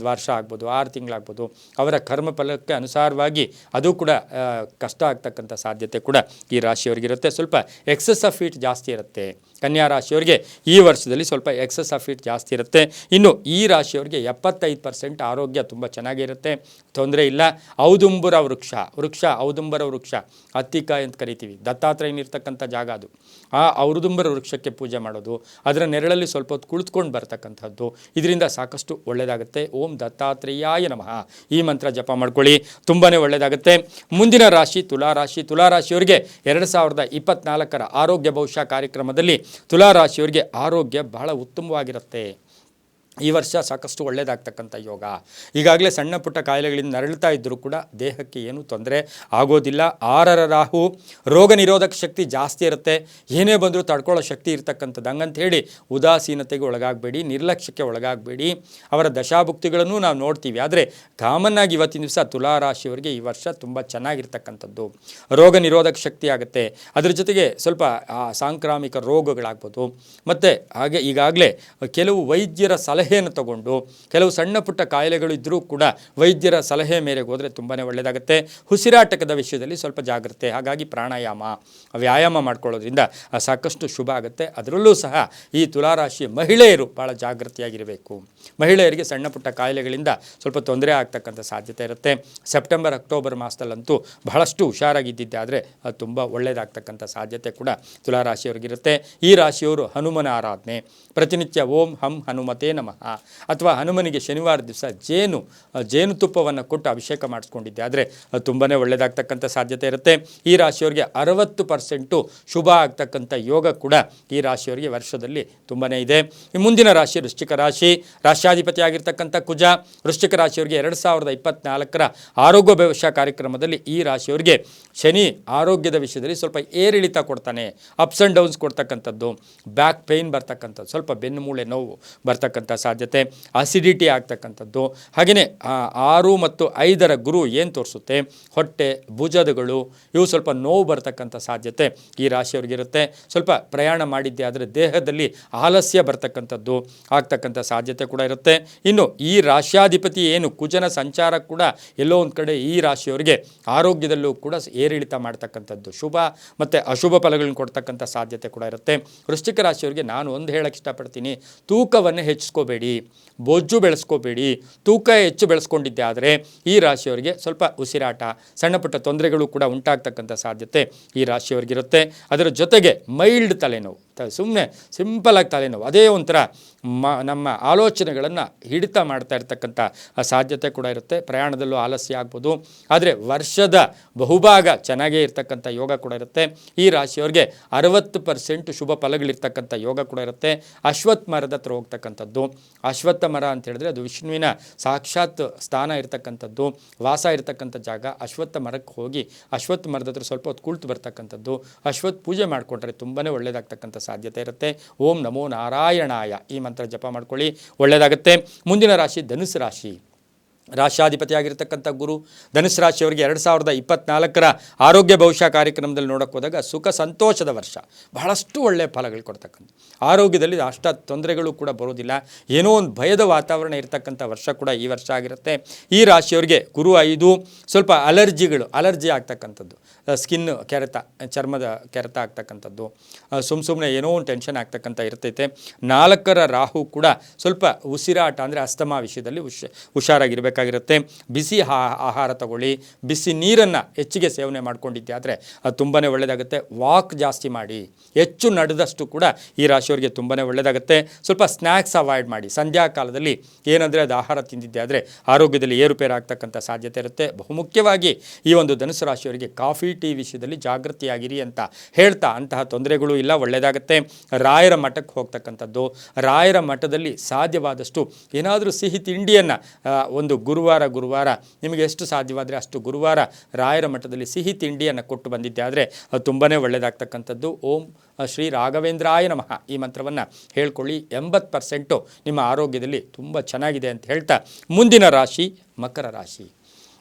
ವರ್ಷ ಆಗ್ಬೋದು, 6 ತಿಂಗಳಾಗ್ಬೋದು. ಅವರ ಕರ್ಮಫಲಕ್ಕೆ ಅನುಸಾರವಾಗಿ ಅದು ಕೂಡ ಕಷ್ಟ ಆಗ್ತಕ್ಕಂಥ ಸಾಧ್ಯತೆ ಕೂಡ ಈ ರಾಶಿಯವರಿಗಿರುತ್ತೆ. ಸ್ವಲ್ಪ ಎಕ್ಸಸ್ ಆಫ್ ಹೀಟ್ ಜಾಸ್ತಿ ಇರುತ್ತೆ. ಕನ್ಯಾ ರಾಶಿಯವರಿಗೆ ಈ ವರ್ಷದಲ್ಲಿ ಸ್ವಲ್ಪ ಎಕ್ಸಸ್ ಆಫ್ ಹೀಟ್ ಜಾಸ್ತಿ ಇರುತ್ತೆ. ಇನ್ನು ಈ ರಾಶಿಯವರಿಗೆ 75% ಆರೋಗ್ಯ ತುಂಬ ಚೆನ್ನಾಗಿರುತ್ತೆ, ತೊಂದರೆ ಇಲ್ಲ. ಔದುಂಬರ ವೃಕ್ಷ ಔದುಂಬರ ವೃಕ್ಷ, ಅತ್ತಿಕಾಯಿ ಅಂತ ಕರಿತೀವಿ, ದತ್ತಾತ್ರೇಯನಿರ್ತಕ್ಕಂಥ ಜಾಗ ಅದು. ಆ ಔದುಂಬರ ವೃಕ್ಷಕ್ಕೆ ಪೂಜೆ ಮಾಡೋದು, ಅದರ ನೆರಳಲ್ಲಿ ಸ್ವಲ್ಪ ಹೊತ್ತು ಕುಳಿತುಕೊಂಡು ಬರ್ತಕ್ಕಂಥದ್ದು, ಇದರಿಂದ ಸಾಕಷ್ಟು ಒಳ್ಳೆಯದಾಗುತ್ತೆ. ಓಂ ದತ್ತಾತ್ರೇಯಾಯ ನಮಃ ಈ ಮಂತ್ರ ಜಪ ಮಾಡ್ಕೊಳ್ಳಿ, ತುಂಬಾ ಒಳ್ಳೆಯದಾಗುತ್ತೆ. ಮುಂದಿನ ರಾಶಿ ತುಲಾರಾಶಿಯವರಿಗೆ 2024ರ ಆರೋಗ್ಯ ಭವಿಷ್ಯ ಕಾರ್ಯಕ್ರಮದಲ್ಲಿ ತುಲಾರಾಶಿಯವರಿಗೆ ಆರೋಗ್ಯ ಬಹಳ ಉತ್ತಮವಾಗಿರುತ್ತೆ. ಈ ವರ್ಷ ಸಾಕಷ್ಟು ಒಳ್ಳೆಯದಾಗ್ತಕ್ಕಂಥ ಯೋಗ. ಈಗಾಗಲೇ ಸಣ್ಣ ಪುಟ್ಟ ಕಾಯಿಲೆಗಳಿಂದ ನರಳುತ್ತಾ ಇದ್ದರೂ ಕೂಡ ದೇಹಕ್ಕೆ ಏನೂ ತೊಂದರೆ ಆಗೋದಿಲ್ಲ. 6ರ ರಾಹು, ರೋಗ ನಿರೋಧಕ ಶಕ್ತಿ ಜಾಸ್ತಿ ಇರುತ್ತೆ, ಏನೇ ಬಂದರೂ ತಡ್ಕೊಳ್ಳೋ ಶಕ್ತಿ ಇರ್ತಕ್ಕಂಥದ್ದು. ಹಂಗಂತ ಹೇಳಿ ಉದಾಸೀನತೆಗೆ ಒಳಗಾಗಬೇಡಿ, ನಿರ್ಲಕ್ಷ್ಯಕ್ಕೆ ಒಳಗಾಗಬೇಡಿ. ಅವರ ದಶಾಭುಕ್ತಿಗಳನ್ನು ನಾವು ನೋಡ್ತೀವಿ. ಆದರೆ ಕಾಮನ್ನಾಗಿ ಇವತ್ತಿನ ದಿವಸ ತುಲಾರಾಶಿಯವರಿಗೆ ಈ ವರ್ಷ ತುಂಬ ಚೆನ್ನಾಗಿರ್ತಕ್ಕಂಥದ್ದು. ರೋಗ ನಿರೋಧಕ ಶಕ್ತಿ ಆಗುತ್ತೆ. ಅದ್ರ ಜೊತೆಗೆ ಸ್ವಲ್ಪ ಸಾಂಕ್ರಾಮಿಕ ರೋಗಗಳಾಗ್ಬೋದು. ಮತ್ತು ಹಾಗೆ ಈಗಾಗಲೇ ಕೆಲವು ವೈದ್ಯರ ಸಲಹೆಯನ್ನು ತಗೊಂಡು, ಕೆಲವು ಸಣ್ಣ ಪುಟ್ಟ ಕಾಯಿಲೆಗಳು ಇದ್ದರೂ ಕೂಡ ವೈದ್ಯರ ಸಲಹೆ ಮೇರೆಗೆ ಹೋದರೆ ತುಂಬಾ ಒಳ್ಳೆಯದಾಗುತ್ತೆ. ಉಸಿರಾಟಕದ ವಿಷಯದಲ್ಲಿ ಸ್ವಲ್ಪ ಜಾಗ್ರತೆ, ಹಾಗಾಗಿ ವ್ಯಾಯಾಮ ಮಾಡ್ಕೊಳ್ಳೋದ್ರಿಂದ ಸಾಕಷ್ಟು ಶುಭ ಆಗುತ್ತೆ. ಅದರಲ್ಲೂ ಸಹ ಈ ತುಲಾರಾಶಿ ಮಹಿಳೆಯರು ಭಾಳ ಜಾಗೃತಿಯಾಗಿರಬೇಕು. ಮಹಿಳೆಯರಿಗೆ ಸಣ್ಣ ಪುಟ್ಟ ಕಾಯಿಲೆಗಳಿಂದ ಸ್ವಲ್ಪ ತೊಂದರೆ ಆಗ್ತಕ್ಕಂಥ ಸಾಧ್ಯತೆ ಇರುತ್ತೆ. ಸೆಪ್ಟೆಂಬರ್ ಅಕ್ಟೋಬರ್ ಮಾಸದಲ್ಲಂತೂ ಬಹಳಷ್ಟು ಹುಷಾರಾಗಿದ್ದಿದ್ದೆ ಆದರೆ ಅದು ತುಂಬ ಒಳ್ಳೆಯದಾಗ್ತಕ್ಕಂಥ ಸಾಧ್ಯತೆ ಕೂಡ ತುಲಾರಾಶಿಯವರಿಗಿರುತ್ತೆ. ಈ ರಾಶಿಯವರು ಹನುಮನ ಆರಾಧನೆ, ಪ್ರತಿನಿತ್ಯ ಓಂ ಹಂ ಹನುಮತೆ ನಮಃ ಅಥವಾ ಹನುಮನಿಗೆ ಶನಿವಾರ ದಿವಸ ಜೇನುತುಪ್ಪವನ್ನು ಕೊಟ್ಟು ಅಭಿಷೇಕ ಮಾಡಿಸ್ಕೊಂಡಿದ್ದೆ ಆದರೆ ಅದು ತುಂಬಾ ಒಳ್ಳೆಯದಾಗ್ತಕ್ಕಂಥ ಸಾಧ್ಯತೆ ಇರುತ್ತೆ. ಈ ರಾಶಿಯವರಿಗೆ 60% ಶುಭ ಆಗ್ತಕ್ಕಂಥ ಯೋಗ ಕೂಡ ಈ ರಾಶಿಯವರಿಗೆ ವರ್ಷದಲ್ಲಿ ತುಂಬಾ ಇದೆ. ಈ ಮುಂದಿನ ರಾಶಿ ವೃಶ್ಚಿಕ ರಾಶಿ, ರಾಷ್ಟ್ರಾಧಿಪತಿ ಆಗಿರ್ತಕ್ಕಂಥ ಕುಜ. ವೃಶ್ಚಿಕ ರಾಶಿಯವರಿಗೆ 2024ರ ಆರೋಗ್ಯ ಭವಿಷ್ಯ ಕಾರ್ಯಕ್ರಮದಲ್ಲಿ ಈ ರಾಶಿಯವರಿಗೆ ಶನಿ ಆರೋಗ್ಯದ ವಿಷಯದಲ್ಲಿ ಸ್ವಲ್ಪ ಏರಿಳಿತ ಕೊಡ್ತಾನೆ, ಅಪ್ಸ್ ಆ್ಯಂಡ್ ಡೌನ್ಸ್ ಕೊಡ್ತಕ್ಕಂಥದ್ದು, ಬ್ಯಾಕ್ ಪೇಯ್ನ್ ಬರ್ತಕ್ಕಂಥದ್ದು, ಸ್ವಲ್ಪ ಬೆನ್ನು ಮೂಳೆ ನೋವು ಬರ್ತಕ್ಕಂಥ ಸಾಧ್ಯತೆ, ಅಸಿಡಿಟಿ ಆಗ್ತಕ್ಕಂಥದ್ದು. ಹಾಗೆಯೇ 6 ಮತ್ತು 5ರ ಗುರು ಏನು ತೋರಿಸುತ್ತೆ, ಹೊಟ್ಟೆ ಭುಜದಗಳು ಇವು ಸ್ವಲ್ಪ ನೋವು ಬರ್ತಕ್ಕಂಥ ಸಾಧ್ಯತೆ ಈ ರಾಶಿಯವರಿಗಿರುತ್ತೆ. ಸ್ವಲ್ಪ ಪ್ರಯಾಣ ಮಾಡಿದ್ದೆ ಆದರೆ ದೇಹದಲ್ಲಿ ಆಲಸ್ಯ ಬರ್ತಕ್ಕಂಥದ್ದು ಆಗ್ತಕ್ಕಂಥ ಸಾಧ್ಯತೆ ಕೂಡ ಇರುತ್ತೆ. ಇನ್ನು ಈ ರಾಶ್ಯಾಧಿಪತಿ ಏನು ಕುಜನ ಸಂಚಾರ ಕೂಡ ಎಲ್ಲೋ ಒಂದು ಕಡೆ ಈ ರಾಶಿಯವರಿಗೆ ಆರೋಗ್ಯದಲ್ಲೂ ಕೂಡ ಏರಿಳಿತ ಮಾಡ್ತಕ್ಕಂಥದ್ದು, ಶುಭ ಮತ್ತು ಅಶುಭ ಫಲಗಳನ್ನ ಕೊಡ್ತಕ್ಕಂಥ ಸಾಧ್ಯತೆ ಕೂಡ ಇರುತ್ತೆ. ವೃಶ್ಚಿಕ ರಾಶಿಯವರಿಗೆ ನಾನು ಒಂದು ಹೇಳಕ್ಕೆ ಇಷ್ಟಪಡ್ತೀನಿ, ತೂಕವನ್ನು ಹೆಚ್ಚಿಸ್ಕೋಬೇಡಿ, ಬೊಜ್ಜು ಬೆಳೆಸ್ಕೋಬೇಡಿ. ತೂಕ ಹೆಚ್ಚು ಬೆಳೆಸ್ಕೊಂಡಿದ್ದೆ ಆದರೆ ಈ ರಾಶಿಯವರಿಗೆ ಸ್ವಲ್ಪ ಉಸಿರಾಟ, ಸಣ್ಣ ಪುಟ್ಟ ತೊಂದರೆಗಳು ಕೂಡ ಉಂಟಾಗ್ತಕ್ಕಂಥ ಸಾಧ್ಯತೆ ಈ ರಾಶಿಯವರಿಗಿರುತ್ತೆ. ಅದರ ಜೊತೆಗೆ ಮೈಲ್ಡ್ ತಲೆನೋವು, ಸುಮ್ಮನೆ ಸಿಂಪಲಾಗಿ ತಲೆನೋವು, ಅದೇ ಒಂಥರ ನಮ್ಮ ಆಲೋಚನೆಗಳನ್ನು ಹಿಡಿತ ಮಾಡ್ತಾ ಇರ್ತಕ್ಕಂಥ ಸಾಧ್ಯತೆ ಕೂಡ ಇರುತ್ತೆ. ಪ್ರಯಾಣದಲ್ಲೂ ಆಲಸ್ಯ ಆಗ್ಬೋದು. ಆದರೆ ವರ್ಷದ ಬಹುಭಾಗ ಚೆನ್ನಾಗೇ ಇರ್ತಕ್ಕಂಥ ಯೋಗ ಕೂಡ ಇರುತ್ತೆ. ಈ ರಾಶಿಯವರಿಗೆ 60% ಶುಭ ಫಲಗಳಿರ್ತಕ್ಕಂಥ ಯೋಗ ಕೂಡ ಇರುತ್ತೆ. ಅಶ್ವತ್ಥ ಮರದ ಹತ್ರ ಹೋಗ್ತಕ್ಕಂಥದ್ದು, ಅಶ್ವತ್ಥ ಮರ ಅಂತ ಹೇಳಿದ್ರೆ ಅದು ವಿಷ್ಣುವಿನ ಸಾಕ್ಷಾತ್ ಸ್ಥಾನ ಇರ್ತಕ್ಕಂಥದ್ದು, ವಾಸ ಇರ್ತಕ್ಕಂಥ ಜಾಗ. ಅಶ್ವತ್ಥ ಮರಕ್ಕೆ ಹೋಗಿ ಅಶ್ವತ್ಥ ಮರದ ಹತ್ರ ಸ್ವಲ್ಪ ಹೊತ್ತು ಕುಳಿತು ಬರ್ತಕ್ಕಂಥದ್ದು, ಅಶ್ವತ್ಥ ಪೂಜೆ ಮಾಡಿಕೊಂಡ್ರೆ ತುಂಬಾ ಒಳ್ಳೆಯದಾಗ್ತಕ್ಕಂಥ ಸಾಧ್ಯತೆ ಇರುತ್ತೆ. ಓಂ ನಮೋ ನಾರಾಯಣಾಯ ಈ ಮಂತ್ರ ಜಪ ಮಾಡ್ಕೊಳ್ಳಿ, ಒಳ್ಳೆಯದಾಗುತ್ತೆ. ಮುಂದಿನ ರಾಶಿ ಧನುಸ್ಸು ರಾಶಿ. ರಾಷ್ಟ್ರಾಧಿಪತಿಯಾಗಿರ್ತಕ್ಕಂಥ ಗುರು ಧನುಸ್ಸು ರಾಶಿಯವರಿಗೆ 2024ರ ಆರೋಗ್ಯ ಭವಿಷ್ಯ ಕಾರ್ಯಕ್ರಮದಲ್ಲಿ ನೋಡೋಕೆ ಹೋದಾಗ ಸುಖ ಸಂತೋಷದ ವರ್ಷ, ಬಹಳಷ್ಟು ಒಳ್ಳೆಯ ಫಲಗಳು ಕೊಡ್ತಕ್ಕಂಥ, ಆರೋಗ್ಯದಲ್ಲಿ ಅಷ್ಟ ತೊಂದರೆಗಳು ಕೂಡ ಬರೋದಿಲ್ಲ, ಏನೋ ಒಂದು ಭಯದ ವಾತಾವರಣ ಇರತಕ್ಕಂಥ ವರ್ಷ ಕೂಡ ಈ ವರ್ಷ ಆಗಿರುತ್ತೆ. ಈ ರಾಶಿಯವರಿಗೆ ಗುರು 5, ಸ್ವಲ್ಪ ಅಲರ್ಜಿ ಆಗ್ತಕ್ಕಂಥದ್ದು, ಸ್ಕಿನ್ ಕೆರೆತ, ಚರ್ಮದ ಕೆರೆತ ಆಗ್ತಕ್ಕಂಥದ್ದು, ಸುಮ್ಮನೆ ಏನೋ ಒಂದು ಟೆನ್ಷನ್ ಆಗ್ತಕ್ಕಂಥ ಇರ್ತೈತೆ. 4ರ ರಾಹು ಕೂಡ ಸ್ವಲ್ಪ ಉಸಿರಾಟ ಅಂದರೆ ಅಸ್ತಮಾ ವಿಷಯದಲ್ಲಿ ಹುಷಾರಾಗಿರಬೇಕು. ಇರಬೇಕಾಗಿರುತ್ತೆ. ಬಿಸಿ ಆಹಾರ ತಗೊಳ್ಳಿ, ಬಿಸಿ ನೀರನ್ನು ಹೆಚ್ಚಿಗೆ ಸೇವನೆ ಮಾಡ್ಕೊಂಡಿದ್ದೆ ಆದರೆ ಅದು ತುಂಬಾ ಒಳ್ಳೆಯದಾಗುತ್ತೆ. ವಾಕ್ ಜಾಸ್ತಿ ಮಾಡಿ, ಹೆಚ್ಚು ನಡೆದಷ್ಟು ಕೂಡ ಈ ರಾಶಿಯವರಿಗೆ ತುಂಬಾ ಒಳ್ಳೆಯದಾಗುತ್ತೆ. ಸ್ವಲ್ಪ ಸ್ನ್ಯಾಕ್ಸ್ ಅವಾಯ್ಡ್ ಮಾಡಿ. ಸಂಧ್ಯಾ ಕಾಲದಲ್ಲಿ ಏನಂದರೆ ಅದು ಆಹಾರ ತಿಂದಿದ್ದೆ ಆದರೆ ಆರೋಗ್ಯದಲ್ಲಿ ಏರುಪೇರು ಆಗ್ತಕ್ಕಂಥ ಸಾಧ್ಯತೆ ಇರುತ್ತೆ. ಬಹುಮುಖ್ಯವಾಗಿ ಈ ಒಂದು ಧನುಸು ರಾಶಿಯವರಿಗೆ ಕಾಫಿ ಟೀ ವಿಷಯದಲ್ಲಿ ಜಾಗೃತಿಯಾಗಿರಿ ಅಂತ ಹೇಳ್ತಾ, ಅಂತಹ ತೊಂದರೆಗಳು ಇಲ್ಲ, ಒಳ್ಳೆಯದಾಗುತ್ತೆ. ರಾಯರ ಮಠಕ್ಕೆ ಹೋಗ್ತಕ್ಕಂಥದ್ದು, ರಾಯರ ಮಠದಲ್ಲಿ ಸಾಧ್ಯವಾದಷ್ಟು ಏನಾದರೂ ಸಿಹಿ ತಿಂಡಿಯನ್ನು ಒಂದು ಗುರುವಾರ ನಿಮಗೆ ಎಷ್ಟು ಸಾಧ್ಯವಾದರೆ ಅಷ್ಟು ಗುರುವಾರ ರಾಯರ ಮಠದಲ್ಲಿ ಸಿಹಿ ತಿಂಡಿಯನ್ನು ಕೊಟ್ಟು ಬಂದಿದ್ದೆ ಆದರೆ ಅದು ತುಂಬಾ ಒಳ್ಳೆಯದಾಗ್ತಕ್ಕಂಥದ್ದು. ಓಂ ಶ್ರೀ ರಾಘವೇಂದ್ರಾಯ ನಮಃ ಈ ಮಂತ್ರವನ್ನು ಹೇಳ್ಕೊಳ್ಳಿ. 80% ನಿಮ್ಮ ಆರೋಗ್ಯದಲ್ಲಿ ತುಂಬ ಚೆನ್ನಾಗಿದೆ ಅಂತ ಹೇಳ್ತಾ, ಮುಂದಿನ ರಾಶಿ ಮಕರ ರಾಶಿ.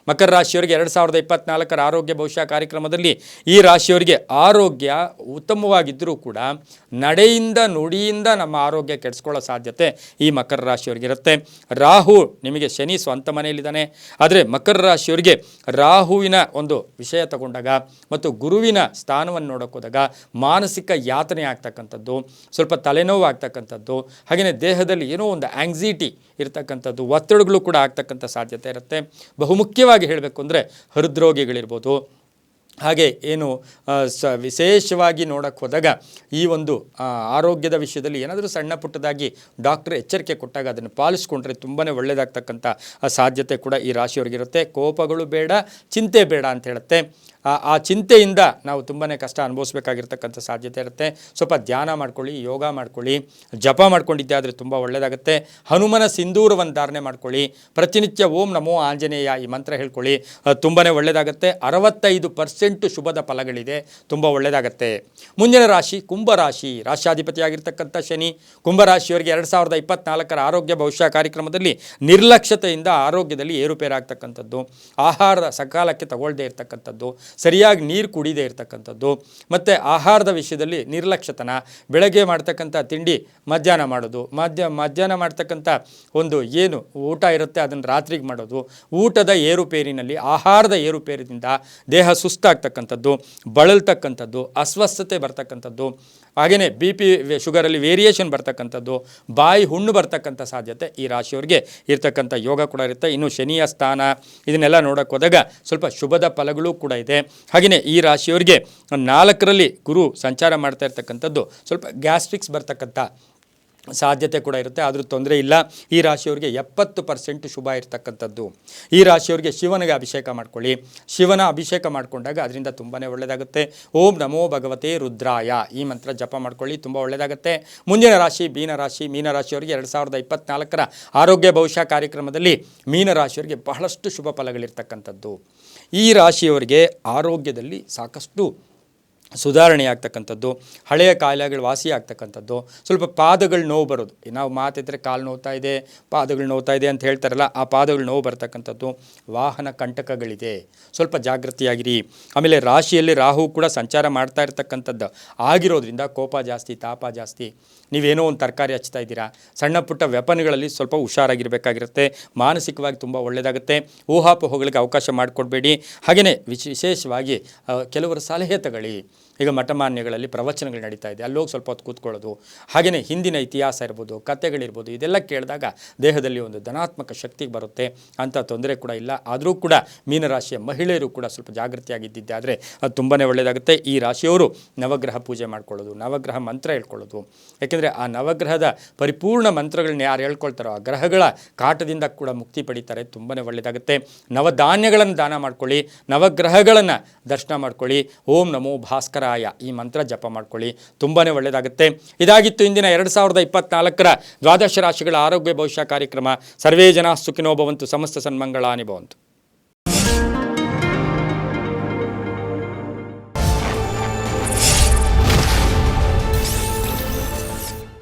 ಮಕರ ರಾಶಿಯವರಿಗೆ 2024 ಆರೋಗ್ಯ ಭವಿಷ್ಯ ಕಾರ್ಯಕ್ರಮದಲ್ಲಿ ಈ ರಾಶಿಯವರಿಗೆ ಆರೋಗ್ಯ ಉತ್ತಮವಾಗಿದ್ದರೂ ಕೂಡ ನಡೆಯಿಂದ ನುಡಿಯಿಂದ ನಮ್ಮ ಆರೋಗ್ಯ ಕೆಡಿಸ್ಕೊಳ್ಳೋ ಸಾಧ್ಯತೆ ಈ ಮಕರ ರಾಶಿಯವರಿಗಿರುತ್ತೆ. ರಾಹು ನಿಮಗೆ ಶನಿ ಸ್ವಂತ ಮನೆಯಲ್ಲಿದ್ದಾನೆ, ಆದರೆ ಮಕರ ರಾಶಿಯವರಿಗೆ ರಾಹುವಿನ ಒಂದು ವಿಷಯ ತಗೊಂಡಾಗ ಮತ್ತು ಗುರುವಿನ ಸ್ಥಾನವನ್ನು ನೋಡೋಕ್ಕೋದಾಗ ಮಾನಸಿಕ ಯಾತನೆ ಆಗ್ತಕ್ಕಂಥದ್ದು, ಸ್ವಲ್ಪ ತಲೆನೋವು ಆಗ್ತಕ್ಕಂಥದ್ದು, ಹಾಗೆಯೇ ದೇಹದಲ್ಲಿ ಏನೋ ಒಂದು ಆಂಗ್ಸೈಟಿ ಇರ್ತಕ್ಕಂಥದ್ದು, ಒತ್ತಡಗಳು ಕೂಡ ಆಗ್ತಕ್ಕಂಥ ಸಾಧ್ಯತೆ ಇರುತ್ತೆ. ಬಹುಮುಖ್ಯವಾಗಿ ಹೇಳಬೇಕು ಅಂದರೆ ಹೃದ್ರೋಗಿಗಳಿರ್ಬೋದು, ಹಾಗೆ ಏನು ವಿಶೇಷವಾಗಿ ನೋಡಕ್ಕೆ ಹೋದಾಗ ಈ ಒಂದು ಆರೋಗ್ಯದ ವಿಷಯದಲ್ಲಿ ಏನಾದರೂ ಸಣ್ಣ ಪುಟ್ಟದಾಗಿ ಡಾಕ್ಟರ್ ಎಚ್ಚರಿಕೆ ಕೊಟ್ಟಾಗ ಅದನ್ನು ಪಾಲಿಸ್ಕೊಂಡ್ರೆ ತುಂಬಾ ಒಳ್ಳೆಯದಾಗ್ತಕ್ಕಂಥ ಸಾಧ್ಯತೆ ಕೂಡ ಈ ರಾಶಿಯವರಿಗಿರುತ್ತೆ. ಕೋಪಗಳು ಬೇಡ, ಚಿಂತೆ ಬೇಡ ಅಂತ ಹೇಳುತ್ತೆ. ಆ ಚಿಂತೆಯಿಂದ ನಾವು ತುಂಬಾ ಕಷ್ಟ ಅನುಭವಿಸ್ಬೇಕಾಗಿರ್ತಕ್ಕಂಥ ಸಾಧ್ಯತೆ ಇರುತ್ತೆ. ಸ್ವಲ್ಪ ಧ್ಯಾನ ಮಾಡ್ಕೊಳ್ಳಿ, ಯೋಗ ಮಾಡ್ಕೊಳ್ಳಿ, ಜಪ ಮಾಡ್ಕೊಂಡಿದ್ದೆ ಆದರೆ ತುಂಬ ಒಳ್ಳೆಯದಾಗುತ್ತೆ. ಹನುಮನ ಸಿಂಧೂರವನ್ನು ಧಾರಣೆ ಮಾಡ್ಕೊಳ್ಳಿ, ಪ್ರತಿನಿತ್ಯ ಓಂ ನಮೋ ಆಂಜನೇಯ ಈ ಮಂತ್ರ ಹೇಳ್ಕೊಳ್ಳಿ, ತುಂಬಾ ಒಳ್ಳೆಯದಾಗುತ್ತೆ. 65% ಶುಭದ ಫಲಗಳಿದೆ, ತುಂಬ ಒಳ್ಳೆಯದಾಗುತ್ತೆ. ಮುಂದಿನ ರಾಶಿ ಕುಂಭರಾಶಿ. ರಾಶ್ಯಾಧಿಪತಿಯಾಗಿರ್ತಕ್ಕಂಥ ಶನಿ ಕುಂಭರಾಶಿಯವರಿಗೆ 2024 ಆರೋಗ್ಯ ಭವಿಷ್ಯ ಕಾರ್ಯಕ್ರಮದಲ್ಲಿ ನಿರ್ಲಕ್ಷ್ಯತೆಯಿಂದ ಆರೋಗ್ಯದಲ್ಲಿ ಏರುಪೇರಾಗ್ತಕ್ಕಂಥದ್ದು, ಆಹಾರದ ಸಕಾಲಕ್ಕೆ ತಗೊಳ್ಳದೇ ಇರತಕ್ಕಂಥದ್ದು, ಸರಿಯಾಗಿ ನೀರು ಕುಡಿದೇ ಇರತಕ್ಕಂಥದ್ದು, ಮತ್ತು ಆಹಾರದ ವಿಷಯದಲ್ಲಿ ನಿರ್ಲಕ್ಷ್ಯತನ, ಬೆಳಗ್ಗೆ ಮಾಡ್ತಕ್ಕಂಥ ತಿಂಡಿ ಮಧ್ಯಾಹ್ನ ಮಾಡೋದು, ಮಧ್ಯಾಹ್ನ ಮಾಡ್ತಕ್ಕಂಥ ಒಂದು ಏನು ಊಟ ಇರುತ್ತೆ ಅದನ್ನು ರಾತ್ರಿಗೆ ಮಾಡೋದು, ಊಟದ ಏರುಪೇರಿನಲ್ಲಿ ಆಹಾರದ ಏರುಪೇರಿನಿಂದ ದೇಹ ಸುಸ್ತಾಗ್ತಕ್ಕಂಥದ್ದು, ಬಳಲ್ತಕ್ಕಂಥದ್ದು, ಅಸ್ವಸ್ಥತೆ ಬರ್ತಕ್ಕಂಥದ್ದು, ಹಾಗೆಯೇ BP ಶುಗರಲ್ಲಿ ವೇರಿಯೇಷನ್ ಬರ್ತಕ್ಕಂಥದ್ದು, ಬಾಯಿ ಹುಣ್ಣು ಬರ್ತಕ್ಕಂಥ ಸಾಧ್ಯತೆ ಈ ರಾಶಿಯವರಿಗೆ ಇರ್ತಕ್ಕಂಥ ಯೋಗ ಕೂಡ ಇರುತ್ತೆ. ಇನ್ನು ಶನಿಯ ಸ್ಥಾನ ಇದನ್ನೆಲ್ಲ ನೋಡೋಕೆ ಹೋದಾಗ ಸ್ವಲ್ಪ ಶುಭದ ಫಲಗಳು ಕೂಡ ಇದೆ. ಹಾಗೆಯೇ ಈ ರಾಶಿಯವರಿಗೆ 4ರಲ್ಲಿ ಗುರು ಸಂಚಾರ ಮಾಡ್ತಾ ಇರ್ತಕ್ಕಂಥದ್ದು ಸ್ವಲ್ಪ ಗ್ಯಾಸ್ಟ್ರಿಕ್ಸ್ ಬರ್ತಕ್ಕಂಥ ಸಾಧ್ಯತೆ ಕೂಡ ಇರುತ್ತೆ, ಆದರೂ ತೊಂದರೆ ಇಲ್ಲ. ಈ ರಾಶಿಯವರಿಗೆ 70% ಶುಭ ಇರ್ತಕ್ಕಂಥದ್ದು. ಈ ರಾಶಿಯವರಿಗೆ ಶಿವನಿಗೆ ಅಭಿಷೇಕ ಮಾಡ್ಕೊಳ್ಳಿ, ಶಿವನ ಅಭಿಷೇಕ ಮಾಡಿಕೊಂಡಾಗ ಅದರಿಂದ ತುಂಬಾ ಒಳ್ಳೆಯದಾಗುತ್ತೆ. ಓಂ ನಮೋ ಭಗವತೆ ರುದ್ರಾಯ ಈ ಮಂತ್ರ ಜಪ ಮಾಡ್ಕೊಳ್ಳಿ, ತುಂಬ ಒಳ್ಳೆಯದಾಗುತ್ತೆ. ಮುಂದಿನ ರಾಶಿ ಮೀನರಾಶಿ. ಮೀನರಾಶಿಯವರಿಗೆ 2024 ಆರೋಗ್ಯ ಭವಿಷ್ಯ ಕಾರ್ಯಕ್ರಮದಲ್ಲಿ ಮೀನರಾಶಿಯವರಿಗೆ ಬಹಳಷ್ಟು ಶುಭ ಫಲಗಳಿರ್ತಕ್ಕಂಥದ್ದು. ಈ ರಾಶಿಯವರಿಗೆ ಆರೋಗ್ಯದಲ್ಲಿ ಸಾಕಷ್ಟು ಸುಧಾರಣೆ ಆಗ್ತಕ್ಕಂಥದ್ದು, ಹಳೆಯ ಕಾಯಿಲೆಗಳು ವಾಸಿ ಆಗ್ತಕ್ಕಂಥದ್ದು, ಸ್ವಲ್ಪ ಪಾದಗಳು ನೋವು ಬರೋದು, ನಾವು ಮಾತಿದ್ರೆ ಕಾಲು ನೋವ್ತಾ ಇದೆ, ಪಾದಗಳು ನೋವ್ತಾ ಇದೆ ಅಂತ ಹೇಳ್ತಾರಲ್ಲ, ಆ ಪಾದಗಳು ನೋವು ಬರ್ತಕ್ಕಂಥದ್ದು, ವಾಹನ ಕಂಟಕಗಳಿದೆ, ಸ್ವಲ್ಪ ಜಾಗೃತಿಯಾಗಿರಿ. ಆಮೇಲೆ ರಾಶಿಯಲ್ಲಿ ರಾಹು ಕೂಡ ಸಂಚಾರ ಮಾಡ್ತಾ ಇರ್ತಕ್ಕಂಥದ್ದು ಆಗಿರೋದ್ರಿಂದ ಕೋಪ ಜಾಸ್ತಿ, ತಾಪ ಜಾಸ್ತಿ. ನೀವೇನೋ ಒಂದು ತರಕಾರಿ ಹಚ್ತಾ ಇದ್ದೀರಾ, ಸಣ್ಣ ಪುಟ್ಟ ವ್ಯಪನಗಳಲ್ಲಿ ಸ್ವಲ್ಪ ಹುಷಾರಾಗಿರಬೇಕಾಗಿರುತ್ತೆ. ಮಾನಸಿಕವಾಗಿ ತುಂಬ ಒಳ್ಳೆಯದಾಗುತ್ತೆ. ಊಹಾಪೋಹಗಳಿಗೆ ಅವಕಾಶ ಮಾಡಿಕೊಡ್ಬೇಡಿ. ಹಾಗೆಯೇ ವಿಶೇಷವಾಗಿ ಕೆಲವರು ಸಲಹೆ ತಗೊಳ್ಳಿ. ಈಗ ಮಠಮಾನ್ಯಗಳಲ್ಲಿ ಪ್ರವಚನಗಳು ನಡೀತಾ ಇದೆ, ಅಲ್ಲೋಗಿ ಸ್ವಲ್ಪ ಹೊತ್ತು ಕೂತ್ಕೊಳ್ಳೋದು, ಹಾಗೆಯೇ ಹಿಂದಿನ ಇತಿಹಾಸ ಇರ್ಬೋದು, ಕಥೆಗಳಿರ್ಬೋದು, ಇದೆಲ್ಲ ಕೇಳಿದಾಗ ದೇಹದಲ್ಲಿ ಒಂದು ಧನಾತ್ಮಕ ಶಕ್ತಿ ಬರುತ್ತೆ, ಅಂಥ ತೊಂದರೆ ಕೂಡ ಇಲ್ಲ. ಆದರೂ ಕೂಡ ಮೀನರಾಶಿಯ ಮಹಿಳೆಯರು ಕೂಡ ಸ್ವಲ್ಪ ಜಾಗೃತಿಯಾಗಿದ್ದಿದ್ದೆ ಆದರೆ ಅದು ತುಂಬಾ ಒಳ್ಳೆಯದಾಗುತ್ತೆ. ಈ ರಾಶಿಯವರು ನವಗ್ರಹ ಪೂಜೆ ಮಾಡ್ಕೊಳ್ಳೋದು, ನವಗ್ರಹ ಮಂತ್ರ ಹೇಳ್ಕೊಳ್ಳೋದು, ಯಾಕೆಂದರೆ ಆ ನವಗ್ರಹದ ಪರಿಪೂರ್ಣ ಮಂತ್ರಗಳನ್ನ ಯಾರು ಹೇಳ್ಕೊಳ್ತಾರೋ ಆ ಗ್ರಹಗಳ ಕಾಟದಿಂದ ಕೂಡ ಮುಕ್ತಿ ಪಡೀತಾರೆ, ತುಂಬಾ ಒಳ್ಳೆಯದಾಗುತ್ತೆ. ನವಧಾನ್ಯಗಳನ್ನು ದಾನ ಮಾಡ್ಕೊಳ್ಳಿ, ನವಗ್ರಹಗಳನ್ನು ದರ್ಶನ ಮಾಡ್ಕೊಳ್ಳಿ, ಓಂ ನಮೋ ಭಾಸ್ಕರಾಯ ಈ ಮಂತ್ರ ಜಪ ಮಾಡ್ಕೊಳ್ಳಿ, ತುಂಬಾ ಒಳ್ಳೆಯದಾಗುತ್ತೆ. ಇದಾಗಿತ್ತು ಇಂದಿನ 2024 ದ್ವಾದಶ ರಾಶಿಗಳ ಆರೋಗ್ಯ ಭವಿಷ್ಯ ಕಾರ್ಯಕ್ರಮ. ಸರ್ವೇ ಜನ ಸುಖಿನೋ ಭವಂತು, ಸಮಸ್ತ ಸನ್ಮಂಗಳಾನಿ ಭವಂತು.